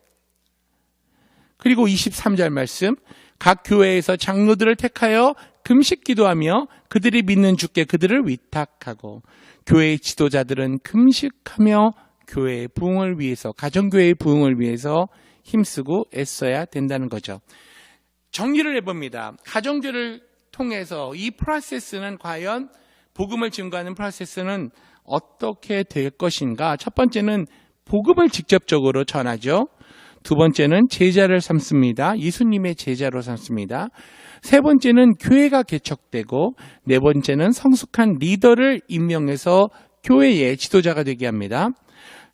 그리고 23절 말씀, 각 교회에서 장로들을 택하여 금식 기도하며 그들이 믿는 주께 그들을 위탁하고 교회의 지도자들은 금식하며 교회의 부흥을 위해서, 가정교회의 부흥을 위해서 힘쓰고 애써야 된다는 거죠. 정리를 해봅니다. 가정교회를 통해서 이 프로세스는 과연 복음을 증거하는 프로세스는 어떻게 될 것인가? 첫 번째는 복음을 직접적으로 전하죠. 두 번째는 제자를 삼습니다. 예수님의 제자로 삼습니다. 세 번째는 교회가 개척되고 네 번째는 성숙한 리더를 임명해서 교회의 지도자가 되게 합니다.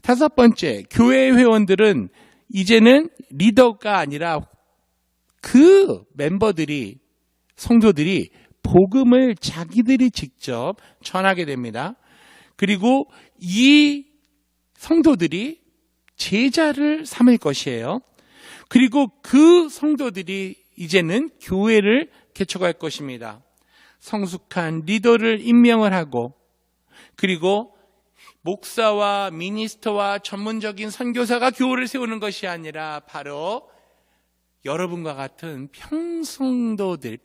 다섯 번째, 교회 회원들은 이제는 리더가 아니라 그 멤버들이, 성도들이 복음을 자기들이 직접 전하게 됩니다. 그리고 이 성도들이 제자를 삼을 것이에요. 그리고 그 성도들이 이제는 교회를 개척할 것입니다. 성숙한 리더를 임명을 하고, 그리고 목사와 미니스터와 전문적인 선교사가 교회를 세우는 것이 아니라 바로 여러분과 같은 평신도들이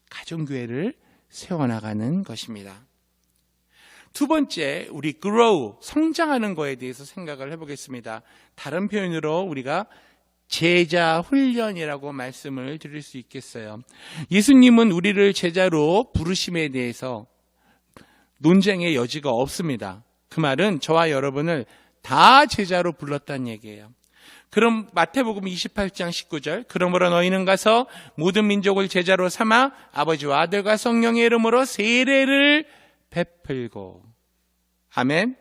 가정교회를 세워나가는 것입니다. 두 번째, 우리 grow, 성장하는 거에 대해서 생각을 해보겠습니다. 다른 표현으로 우리가 제자 훈련이라고 말씀을 드릴 수 있겠어요. 예수님은 우리를 제자로 부르심에 대해서 논쟁의 여지가 없습니다. 그 말은 저와 여러분을 다 제자로 불렀다는 얘기예요. 그럼 마태복음 28장 19절, 그러므로 너희는 가서 모든 민족을 제자로 삼아 아버지와 아들과 성령의 이름으로 세례를 베풀고. 아멘.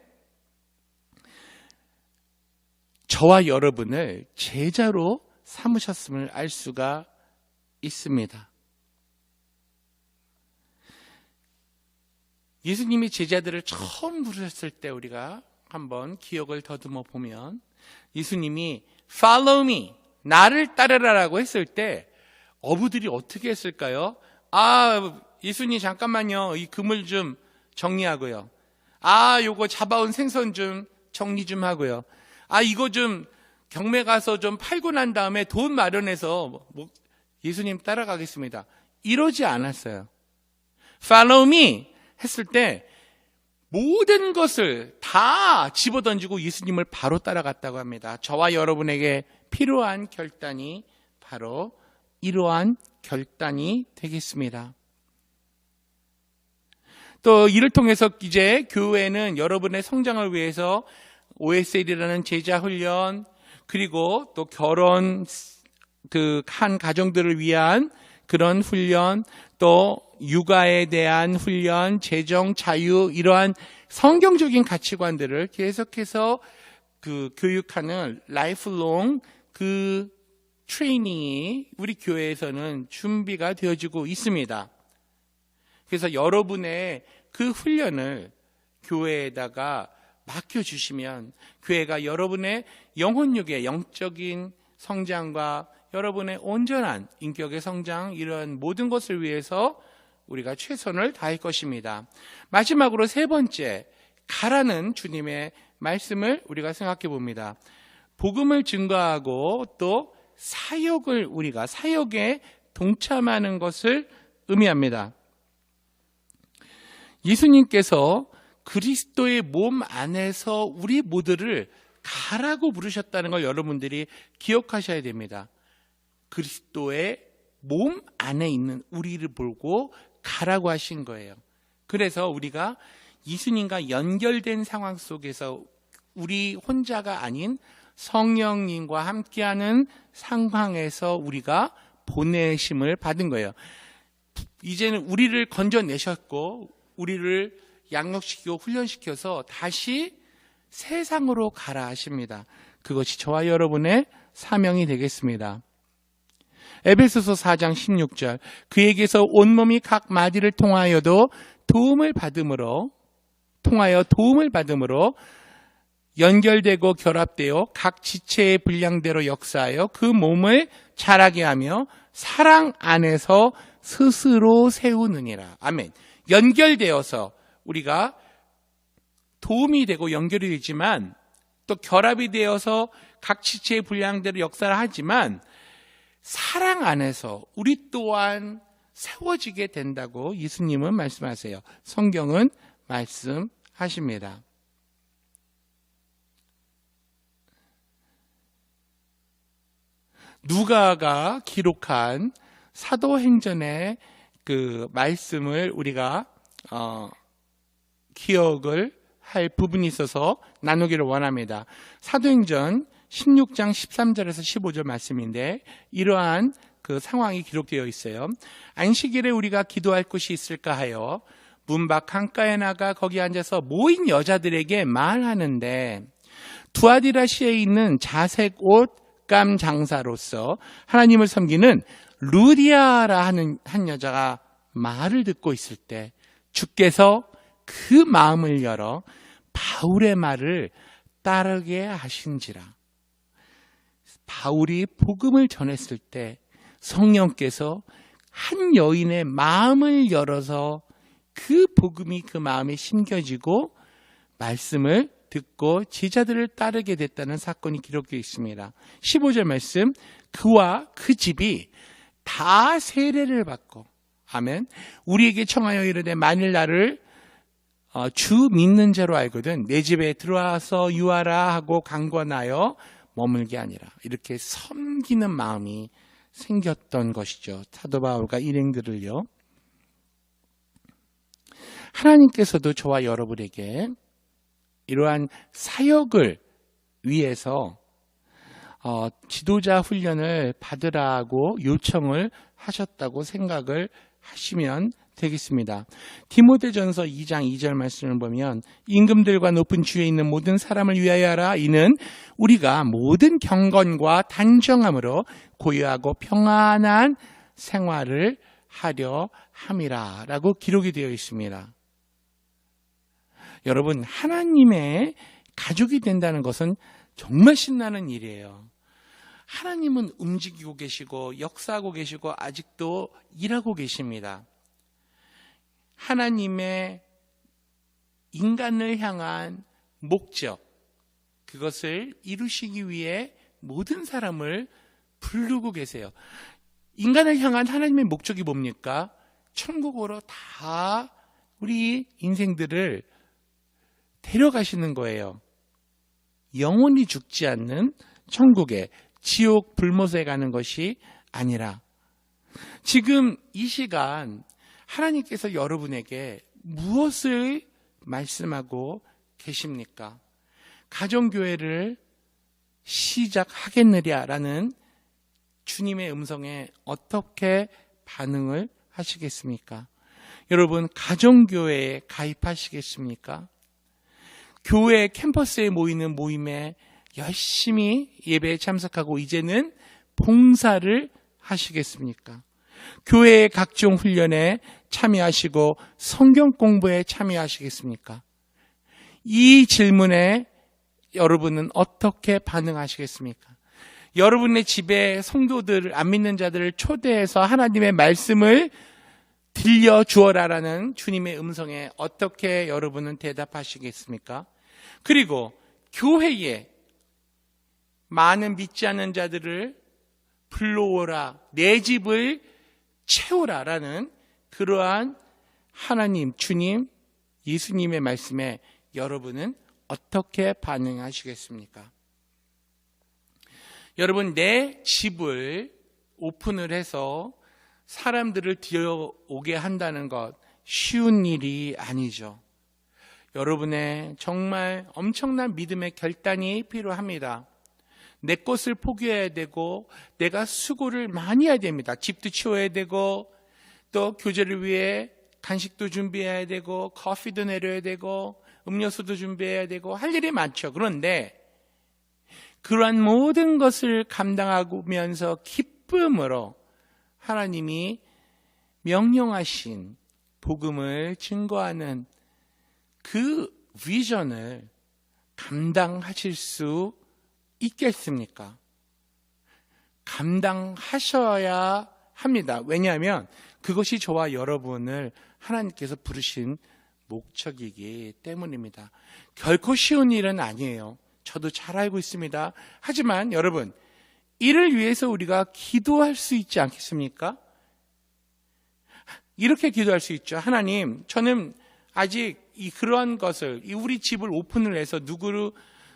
저와 여러분을 제자로 삼으셨음을 알 수가 있습니다. 예수님이 제자들을 처음 부르셨을 때 우리가 한번 기억을 더듬어 보면 예수님이 Follow me, 나를 따르라라고 했을 때 어부들이 어떻게 했을까요? 예수님 잠깐만요, 이 그물 좀 정리하고요. 요거 잡아온 생선 좀 정리 좀 하고요. 이거 좀 경매 가서 좀 팔고 난 다음에 돈 마련해서 예수님 따라가겠습니다. 이러지 않았어요. Follow me 했을 때 모든 것을 다 집어던지고 예수님을 바로 따라갔다고 합니다. 저와 여러분에게 필요한 결단이 바로 이러한 결단이 되겠습니다. 또 이를 통해서 이제 교회는 여러분의 성장을 위해서 OSL이라는 제자 훈련, 그리고 또 결혼 한 가정들을 위한 그런 훈련, 또 육아에 대한 훈련, 재정, 자유, 이러한 성경적인 가치관들을 계속해서 교육하는 라이프롱 트레이닝이 우리 교회에서는 준비가 되어지고 있습니다. 그래서 여러분의 그 훈련을 교회에다가 맡겨주시면 교회가 여러분의 영혼육의 영적인 성장과 여러분의 온전한 인격의 성장, 이런 모든 것을 위해서 우리가 최선을 다할 것입니다. 마지막으로 세 번째, 가라는 주님의 말씀을 우리가 생각해 봅니다. 복음을 증거하고 또 우리가 사역에 동참하는 것을 의미합니다. 예수님께서 그리스도의 몸 안에서 우리 모두를 가라고 부르셨다는 걸 여러분들이 기억하셔야 됩니다. 그리스도의 몸 안에 있는 우리를 보고 가라고 하신 거예요. 그래서 우리가 예수님과 연결된 상황 속에서 우리 혼자가 아닌 성령님과 함께하는 상황에서 우리가 보내심을 받은 거예요. 이제는 우리를 건져내셨고 우리를 양육시키고 훈련시켜서 다시 세상으로 가라 하십니다. 그것이 저와 여러분의 사명이 되겠습니다. 에베소서 4장 16절, 그에게서 온몸이 각 마디를 통하여 도움을 받음으로 연결되고 결합되어 각 지체의 분량대로 역사하여 그 몸을 자라게 하며 사랑 안에서 스스로 세우느니라. 아멘. 연결되어서 우리가 도움이 되고 연결이 되지만 또 결합이 되어서 각 지체의 분량대로 역사를 하지만 사랑 안에서 우리 또한 세워지게 된다고 예수님은 말씀하세요. 성경은 말씀하십니다. 누가가 기록한 사도행전의 그 말씀을 우리가 기억을 할 부분이 있어서 나누기를 원합니다. 사도행전 16장 13절에서 15절 말씀인데 이러한 그 상황이 기록되어 있어요. 안식일에 우리가 기도할 곳이 있을까 하여 문 밖 강가에 나가 거기 앉아서 모인 여자들에게 말하는데 두아디라시에 있는 자색 옷감 장사로서 하나님을 섬기는 루디아라 하는 한 여자가 말을 듣고 있을 때 주께서 그 마음을 열어 바울의 말을 따르게 하신지라. 바울이 복음을 전했을 때 성령께서 한 여인의 마음을 열어서 그 복음이 그 마음에 심겨지고 말씀을 듣고 제자들을 따르게 됐다는 사건이 기록되어 있습니다. 15절 말씀, 그와 그 집이 다 세례를 받고, 아멘. 우리에게 청하여 이르되 만일 나를 주 믿는 자로 알거든 내 집에 들어와서 유하라 하고 강권하여 머물게 아니라, 이렇게 섬기는 마음이 생겼던 것이죠. 사도 바울과 일행들을요. 하나님께서도 저와 여러분에게 이러한 사역을 위해서 지도자 훈련을 받으라고 요청을 하셨다고 생각을 하시면 되겠습니다. 디모데전서 2장 2절 말씀을 보면 임금들과 높은 주에 있는 모든 사람을 위하여 하라. 이는 우리가 모든 경건과 단정함으로 고요하고 평안한 생활을 하려 함이라 라고 기록이 되어 있습니다. 여러분, 하나님의 가족이 된다는 것은 정말 신나는 일이에요. 하나님은 움직이고 계시고 역사하고 계시고 아직도 일하고 계십니다. 하나님의 인간을 향한 목적, 그것을 이루시기 위해 모든 사람을 부르고 계세요. 인간을 향한 하나님의 목적이 뭡니까? 천국으로 다 우리 인생들을 데려가시는 거예요. 영원히 죽지 않는 천국에, 지옥 불못에 가는 것이 아니라, 지금 이 시간 하나님께서 여러분에게 무엇을 말씀하고 계십니까? 가정교회를 시작하겠느냐라는 주님의 음성에 어떻게 반응을 하시겠습니까? 여러분, 가정교회에 가입하시겠습니까? 교회 캠퍼스에 모이는 모임에 열심히 예배에 참석하고 이제는 봉사를 하시겠습니까? 교회의 각종 훈련에 참여하시고 성경 공부에 참여하시겠습니까? 이 질문에 여러분은 어떻게 반응하시겠습니까? 여러분의 집에 성도들, 안 믿는 자들을 초대해서 하나님의 말씀을 들려주어라라는 주님의 음성에 어떻게 여러분은 대답하시겠습니까? 그리고 교회에 많은 믿지 않는 자들을 불러오라, 내 집을 채우라라는 그러한 하나님, 주님, 예수님의 말씀에 여러분은 어떻게 반응하시겠습니까? 여러분, 내 집을 오픈을 해서 사람들을 들여오게 한다는 것 쉬운 일이 아니죠. 여러분의 정말 엄청난 믿음의 결단이 필요합니다. 내 것을 포기해야 되고 내가 수고를 많이 해야 됩니다. 집도 치워야 되고 또 교제를 위해 간식도 준비해야 되고 커피도 내려야 되고 음료수도 준비해야 되고 할 일이 많죠. 그런데 그러한 모든 것을 감당하면서 기쁨으로 하나님이 명령하신 복음을 증거하는 그 비전을 감당하실 수 있겠습니까? 감당하셔야 합니다. 왜냐하면 그것이 저와 여러분을 하나님께서 부르신 목적이기 때문입니다. 결코 쉬운 일은 아니에요. 저도 잘 알고 있습니다. 하지만 여러분, 이를 위해서 우리가 기도할 수 있지 않겠습니까? 이렇게 기도할 수 있죠. 하나님, 저는 아직 그러한 것을, 우리 집을 오픈을 해서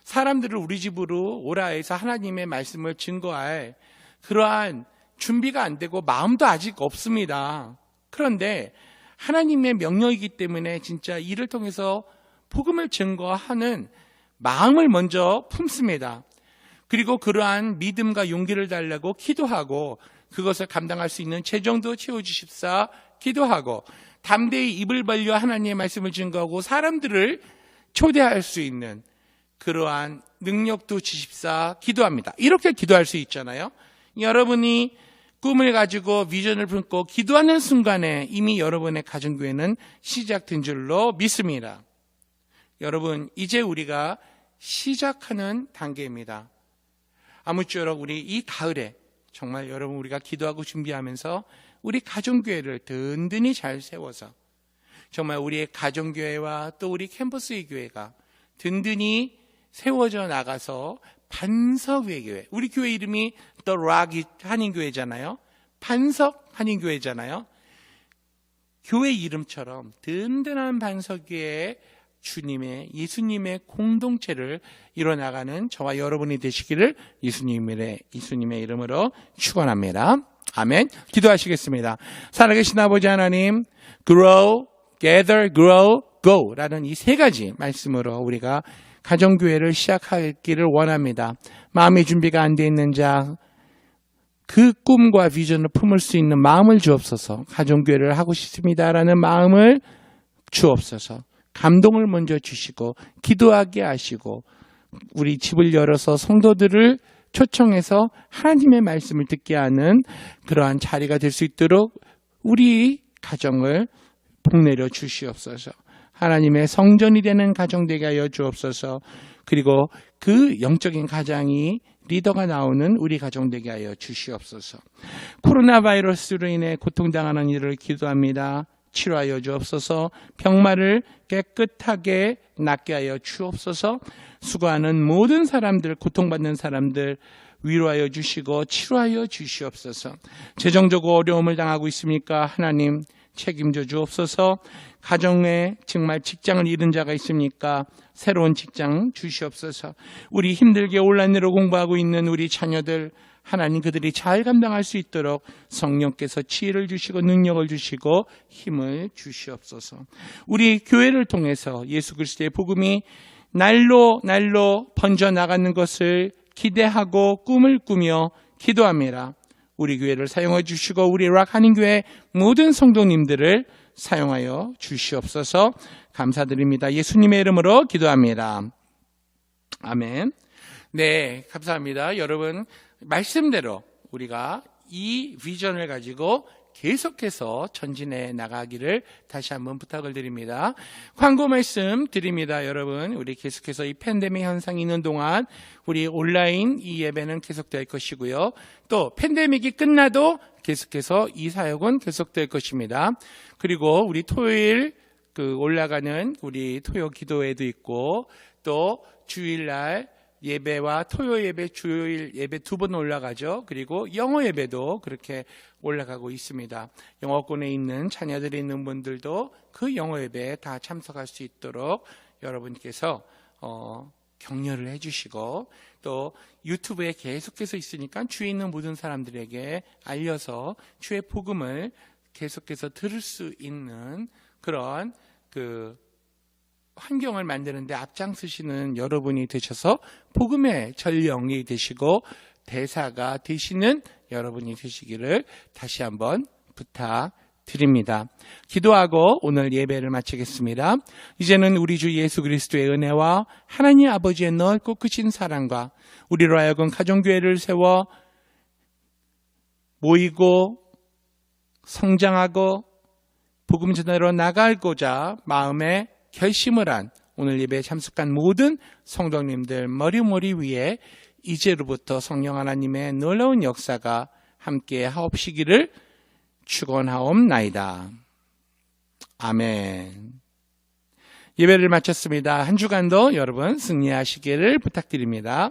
사람들을 우리 집으로 오라 해서 하나님의 말씀을 증거할 그러한 준비가 안 되고 마음도 아직 없습니다. 그런데 하나님의 명령이기 때문에 진짜 이를 통해서 복음을 증거하는 마음을 먼저 품습니다. 그리고 그러한 믿음과 용기를 달라고 기도하고 그것을 감당할 수 있는 재정도 채워주십사 기도하고 담대히 입을 벌려 하나님의 말씀을 증거하고 사람들을 초대할 수 있는 그러한 능력도 주십사 기도합니다. 이렇게 기도할 수 있잖아요. 여러분이 꿈을 가지고 비전을 품고 기도하는 순간에 이미 여러분의 가정교회는 시작된 줄로 믿습니다. 여러분, 이제 우리가 시작하는 단계입니다. 아무쪼록 우리 이 가을에 정말 여러분 우리가 기도하고 준비하면서 우리 가정교회를 든든히 잘 세워서 정말 우리의 가정교회와 또 우리 캠퍼스의 교회가 든든히 세워져 나가서 반석의 교회, 우리 교회 이름이 The Rock 한인교회잖아요. 반석 한인교회잖아요. 교회 이름처럼 든든한 반석 위에 주님의, 예수님의 공동체를 이뤄나가는 저와 여러분이 되시기를 예수님의 이름으로 축원합니다. 아멘. 기도하시겠습니다. 살아계신 아버지 하나님, grow, gather, grow, go 라는 이 세 가지 말씀으로 우리가 가정교회를 시작하기를 원합니다. 마음의 준비가 안 돼 있는 자, 그 꿈과 비전을 품을 수 있는 마음을 주옵소서. 가정교회를 하고 싶습니다라는 마음을 주옵소서. 감동을 먼저 주시고 기도하게 하시고 우리 집을 열어서 성도들을 초청해서 하나님의 말씀을 듣게 하는 그러한 자리가 될 수 있도록 우리 가정을 복내려 주시옵소서. 하나님의 성전이 되는 가정 되게 하여 주옵소서. 그리고 그 영적인 가장이 리더가 나오는 우리 가정 되게 하여 주시옵소서. 코로나 바이러스로 인해 고통당하는 이를 기도합니다. 치료하여 주옵소서. 병마를 깨끗하게 낫게 하여 주옵소서. 수고하는 모든 사람들, 고통받는 사람들 위로하여 주시고 치료하여 주시옵소서. 재정적으로 어려움을 당하고 있습니까? 하나님 책임져 주옵소서. 가정에 정말 직장을 잃은 자가 있습니까? 새로운 직장 주시옵소서. 우리 힘들게 온라인으로 공부하고 있는 우리 자녀들 하나님 그들이 잘 감당할 수 있도록 성령께서 지혜를 주시고 능력을 주시고 힘을 주시옵소서. 우리 교회를 통해서 예수 그리스도의 복음이 날로 번져나가는 것을 기대하고 꿈을 꾸며 기도합니다. 우리 교회를 사용해 주시고 우리 락 한인교회 모든 성도님들을 사용하여 주시옵소서. 감사드립니다. 예수님의 이름으로 기도합니다. 아멘. 네, 감사합니다. 여러분 말씀대로 우리가 이 비전을 가지고 계속해서 전진해 나가기를 다시 한번 부탁을 드립니다. 광고 말씀 드립니다. 여러분, 우리 계속해서 이 팬데믹 현상이 있는 동안 우리 온라인 이 예배는 계속될 것이고요. 또 팬데믹이 끝나도 계속해서 이 사역은 계속될 것입니다. 그리고 우리 토요일 올라가는 우리 토요 기도회도 있고, 또 주일날 예배와 토요 예배, 주일 예배 2번 올라가죠. 그리고 영어 예배도 그렇게 올라가고 있습니다. 영어권에 있는 자녀들이 있는 분들도 그 영어 예배에 다 참석할 수 있도록 여러분께서 격려를 해주시고, 또 유튜브에 계속해서 있으니까 주위에 있는 모든 사람들에게 알려서 주의 복음을 계속해서 들을 수 있는 그런 환경을 만드는데 앞장서시는 여러분이 되셔서 복음의 전령이 되시고 대사가 되시는 여러분이 되시기를 다시 한번 부탁드립니다. 기도하고 오늘 예배를 마치겠습니다. 이제는 우리 주 예수 그리스도의 은혜와 하나님 아버지의 넓고 크신 사랑과 우리로 하여금 가정교회를 세워 모이고 성장하고 복음 전하러 나가고자 마음에 결심을 한 오늘 예배에 참석한 모든 성도님들 머리 위에 이제로부터 성령 하나님의 놀라운 역사가 함께 하옵시기를 축원하옵나이다. 아멘. 예배를 마쳤습니다. 한 주간도 여러분 승리하시기를 부탁드립니다.